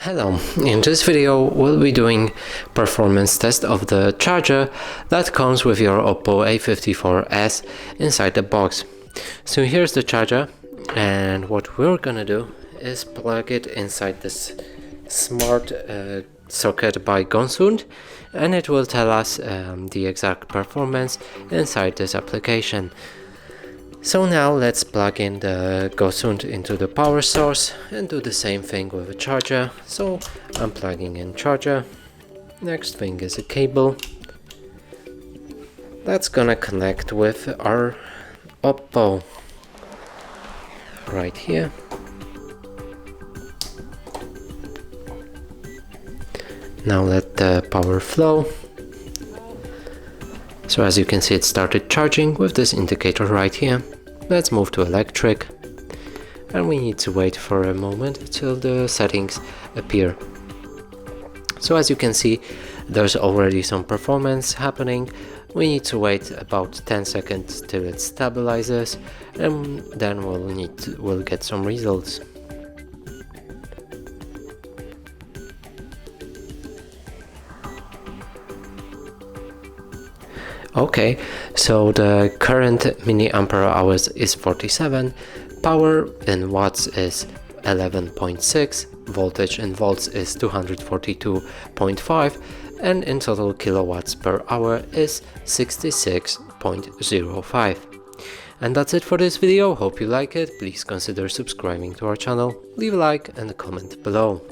Hello, in this video we'll be doing performance test of the charger that comes with your OPPO A54s inside the box. So here's the charger, and what we're gonna do is plug it inside this smart socket by Gosund, and it will tell us the exact performance inside this application. So now let's plug in the Gosund into the power source and do the same thing with a charger. So I'm plugging in charger. Next thing is a cable that's gonna connect with our OPPO right here. Now let the power flow. So as you can see, it started charging with this indicator right here. Let's move to electric, and we need to wait for a moment till the settings appear. So as you can see, there's already some performance happening. We need to wait about 10 seconds till it stabilizes, and then we'll get some results. Okay, so the current milliampere hours is 47, power in watts is 11.6, voltage in volts is 242.5, and in total kilowatts per hour is 66.05. And that's it for this video. Hope you like it. Please consider subscribing to our channel, leave a like and a comment below.